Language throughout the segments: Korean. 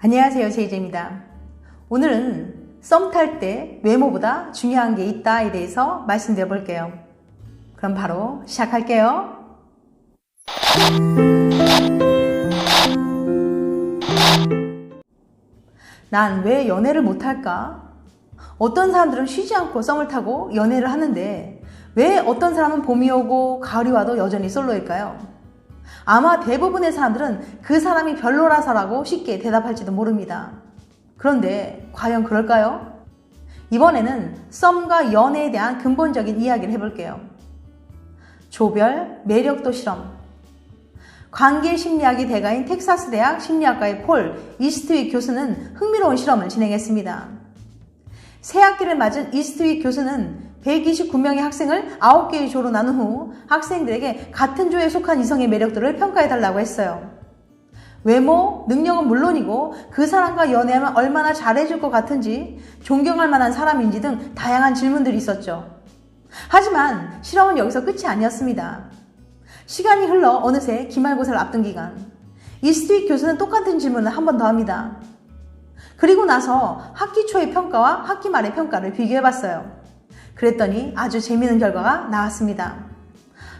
안녕하세요, 제이제입니다. 오늘은 썸 탈 때 외모보다 중요한 게 있다에 대해서 말씀드려 볼게요. 그럼 바로 시작할게요. 난 왜 연애를 못할까? 어떤 사람들은 쉬지 않고 썸을 타고 연애를 하는데 왜 어떤 사람은 봄이 오고 가을이 와도 여전히 솔로일까요? 아마 대부분의 사람들은 그 사람이 별로라서라고 쉽게 대답할지도 모릅니다. 그런데 과연 그럴까요? 이번에는 썸과 연애에 대한 근본적인 이야기를 해볼게요. 조별, 매력도 실험. 관계심리학의 대가인 텍사스 대학 심리학과의 폴 이스트윅 교수는 흥미로운 실험을 진행했습니다. 새 학기를 맞은 이스트윅 교수는 129명의 학생을 9개의 조로 나눈 후 학생들에게 같은 조에 속한 이성의 매력들을 평가해달라고 했어요. 외모, 능력은 물론이고 그 사람과 연애하면 얼마나 잘해줄 것 같은지, 존경할 만한 사람인지 등 다양한 질문들이 있었죠. 하지만 실험은 여기서 끝이 아니었습니다. 시간이 흘러 어느새 기말고사를 앞둔 기간, 이스트윅 교수는 똑같은 질문을 한 번 더 합니다. 그리고 나서 학기 초의 평가와 학기 말의 평가를 비교해봤어요. 그랬더니 아주 재미있는 결과가 나왔습니다.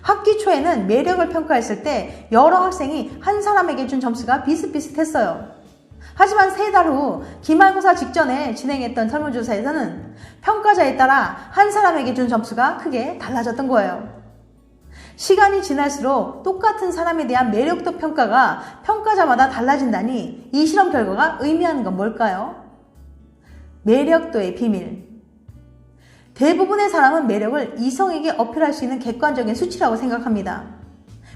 학기 초에는 매력을 평가했을 때 여러 학생이 한 사람에게 준 점수가 비슷비슷했어요. 하지만 3달 후 기말고사 직전에 진행했던 설문조사에서는 평가자에 따라 한 사람에게 준 점수가 크게 달라졌던 거예요. 시간이 지날수록 똑같은 사람에 대한 매력도 평가가 평가자마다 달라진다니 이 실험 결과가 의미하는 건 뭘까요? 매력도의 비밀. 대부분의 사람은 매력을 이성에게 어필할 수 있는 객관적인 수치라고 생각합니다.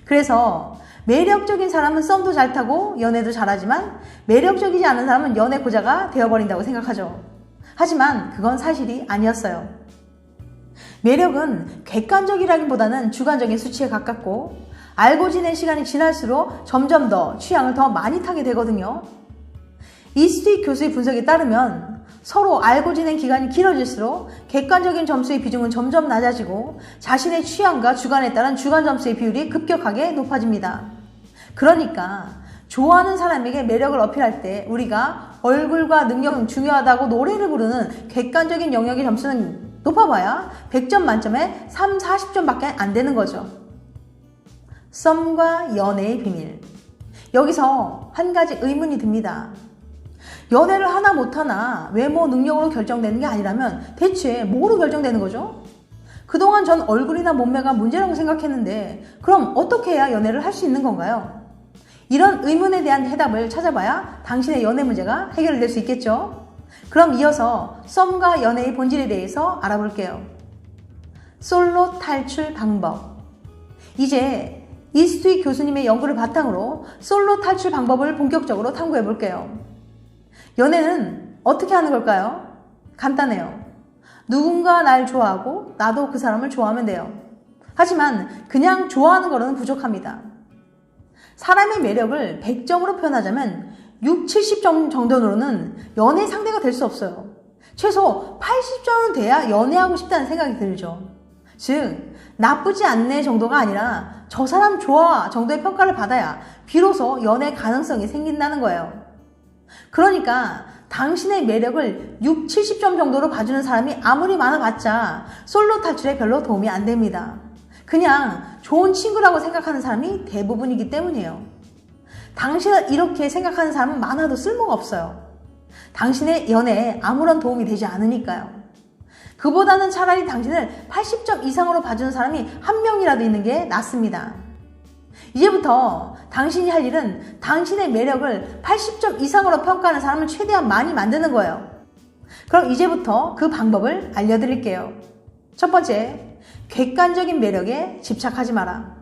그래서 매력적인 사람은 썸도 잘 타고 연애도 잘하지만 매력적이지 않은 사람은 연애 고자가 되어버린다고 생각하죠. 하지만 그건 사실이 아니었어요. 매력은 객관적이라기보다는 주관적인 수치에 가깝고 알고 지낸 시간이 지날수록 점점 더 취향을 더 많이 타게 되거든요. 이스트윅 교수의 분석에 따르면 서로 알고 지낸 기간이 길어질수록 객관적인 점수의 비중은 점점 낮아지고 자신의 취향과 주관에 따른 주관 점수의 비율이 급격하게 높아집니다. 그러니까 좋아하는 사람에게 매력을 어필할 때 우리가 얼굴과 능력은 중요하다고 노래를 부르는 객관적인 영역의 점수는 높아봐야 100점 만점에 3, 40점밖에 안 되는 거죠. 썸과 연애의 비밀. 여기서 한 가지 의문이 듭니다. 연애를 하나 못하나 외모 능력으로 결정되는 게 아니라면 대체 뭐로 결정되는 거죠? 그동안 전 얼굴이나 몸매가 문제라고 생각했는데 그럼 어떻게 해야 연애를 할 수 있는 건가요? 이런 의문에 대한 해답을 찾아봐야 당신의 연애 문제가 해결될 수 있겠죠? 그럼 이어서 썸과 연애의 본질에 대해서 알아볼게요. 솔로 탈출 방법. 이제 이스트윅 교수님의 연구를 바탕으로 솔로 탈출 방법을 본격적으로 탐구해 볼게요. 연애는 어떻게 하는 걸까요? 간단해요. 누군가 날 좋아하고 나도 그 사람을 좋아하면 돼요. 하지만 그냥 좋아하는 거로는 부족합니다. 사람의 매력을 100점으로 표현하자면 6, 70점 정도로는 연애 상대가 될 수 없어요. 최소 80점은 돼야 연애하고 싶다는 생각이 들죠. 즉, 나쁘지 않네 정도가 아니라 저 사람 좋아 정도의 평가를 받아야 비로소 연애 가능성이 생긴다는 거예요. 그러니까 당신의 매력을 6, 70점 정도로 봐주는 사람이 아무리 많아봤자 솔로 탈출에 별로 도움이 안 됩니다. 그냥 좋은 친구라고 생각하는 사람이 대부분이기 때문이에요. 당신을 이렇게 생각하는 사람은 많아도 쓸모가 없어요. 당신의 연애에 아무런 도움이 되지 않으니까요. 그보다는 차라리 당신을 80점 이상으로 봐주는 사람이 한 명이라도 있는 게 낫습니다. 이제부터 당신이 할 일은 당신의 매력을 80점 이상으로 평가하는 사람을 최대한 많이 만드는 거예요. 그럼 이제부터 그 방법을 알려드릴게요. 첫 번째, 객관적인 매력에 집착하지 마라.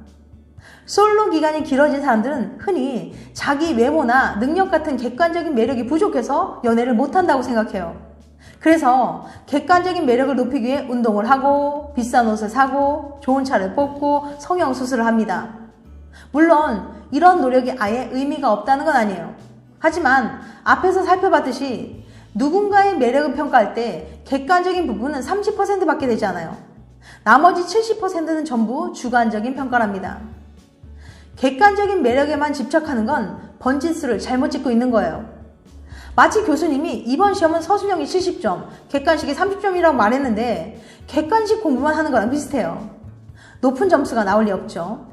솔로 기간이 길어진 사람들은 흔히 자기 외모나 능력 같은 객관적인 매력이 부족해서 연애를 못한다고 생각해요. 그래서 객관적인 매력을 높이기 위해 운동을 하고 비싼 옷을 사고 좋은 차를 뽑고 성형수술을 합니다. 물론 이런 노력이 아예 의미가 없다는 건 아니에요. 하지만 앞에서 살펴봤듯이 누군가의 매력을 평가할 때 객관적인 부분은 30%밖에 되지 않아요. 나머지 70%는 전부 주관적인 평가랍니다. 객관적인 매력에만 집착하는 건 번지수를 잘못 짓고 있는 거예요. 마치 교수님이 이번 시험은 서술형이 70점, 객관식이 30점이라고 말했는데 객관식 공부만 하는 거랑 비슷해요. 높은 점수가 나올 리 없죠.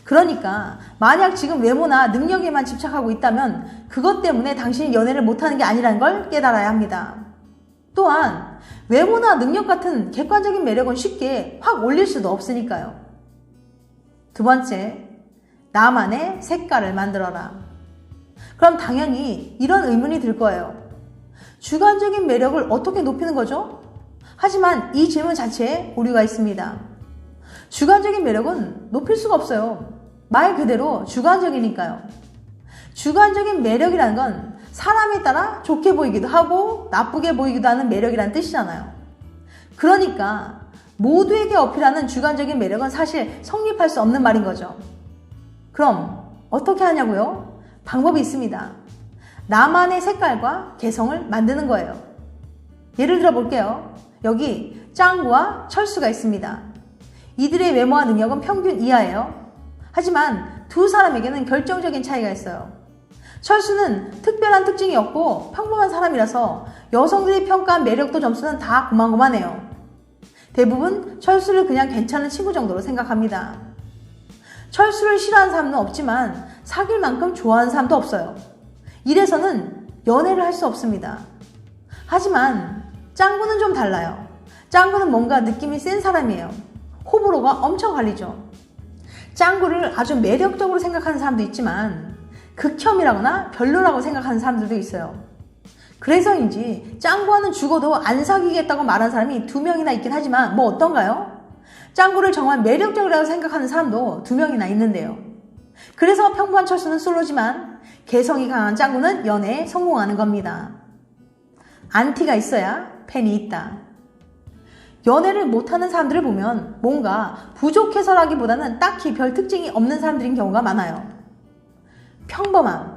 그러니까 만약 지금 외모나 능력에만 집착하고 있다면 그것 때문에 당신이 연애를 못하는 게 아니라는 걸 깨달아야 합니다. 또한 외모나 능력 같은 객관적인 매력은 쉽게 확 올릴 수도 없으니까요. 두 번째, 나만의 색깔을 만들어라. 그럼 당연히 이런 의문이 들 거예요. 주관적인 매력을 어떻게 높이는 거죠? 하지만 이 질문 자체에 오류가 있습니다. 주관적인 매력은 높일 수가 없어요. 말 그대로 주관적이니까요. 주관적인 매력이라는 건 사람에 따라 좋게 보이기도 하고 나쁘게 보이기도 하는 매력이라는 뜻이잖아요. 그러니까 모두에게 어필하는 주관적인 매력은 사실 성립할 수 없는 말인 거죠. 그럼 어떻게 하냐고요? 방법이 있습니다. 나만의 색깔과 개성을 만드는 거예요. 예를 들어 볼게요. 여기 짱구와 철수가 있습니다. 이들의 외모와 능력은 평균 이하예요. 하지만 두 사람에게는 결정적인 차이가 있어요. 철수는 특별한 특징이 없고 평범한 사람이라서 여성들이 평가한 매력도 점수는 다 고만고만해요. 대부분 철수를 그냥 괜찮은 친구 정도로 생각합니다. 철수를 싫어하는 사람은 없지만 사귈 만큼 좋아하는 사람도 없어요. 이래서는 연애를 할 수 없습니다. 하지만 짱구는 좀 달라요. 짱구는 뭔가 느낌이 센 사람이에요. 호불호가 엄청 갈리죠. 짱구를 아주 매력적으로 생각하는 사람도 있지만 극혐이라거나 별로라고 생각하는 사람들도 있어요. 그래서인지 짱구와는 죽어도 안 사귀겠다고 말한 사람이 2명이나 있긴 하지만 뭐 어떤가요? 짱구를 정말 매력적이라고 생각하는 사람도 2명이나 있는데요. 그래서 평범한 철수는 솔로지만 개성이 강한 짱구는 연애에 성공하는 겁니다. 안티가 있어야 팬이 있다. 연애를 못하는 사람들을 보면 뭔가 부족해서라기보다는 딱히 별 특징이 없는 사람들인 경우가 많아요. 평범함.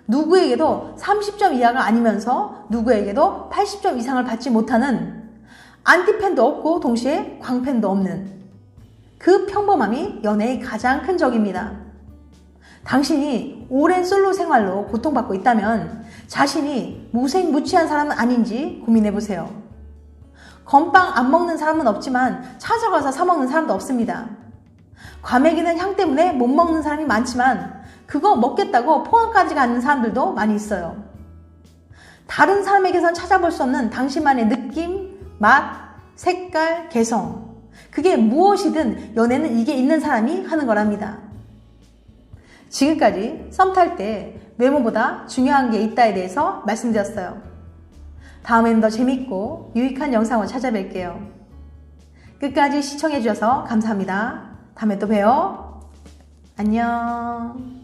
누구에게도 30점 이하가 아니면서 누구에게도 80점 이상을 받지 못하는 안티팬도 없고 동시에 광팬도 없는 그 평범함이 연애의 가장 큰 적입니다. 당신이 오랜 솔로 생활로 고통받고 있다면 자신이 무색무취한 사람은 아닌지 고민해보세요. 건빵 안 먹는 사람은 없지만 찾아가서 사 먹는 사람도 없습니다. 과메기는 향 때문에 못 먹는 사람이 많지만 그거 먹겠다고 포항까지 가는 사람들도 많이 있어요. 다른 사람에게선 찾아볼 수 없는 당신만의 느낌, 맛, 색깔, 개성. 그게 무엇이든 연애는 이게 있는 사람이 하는 거랍니다. 지금까지 썸 탈 때 외모보다 중요한 게 있다에 대해서 말씀드렸어요. 다음에는 더 재밌고 유익한 영상으로 찾아뵐게요. 끝까지 시청해주셔서 감사합니다. 다음에 또 봬요. 안녕.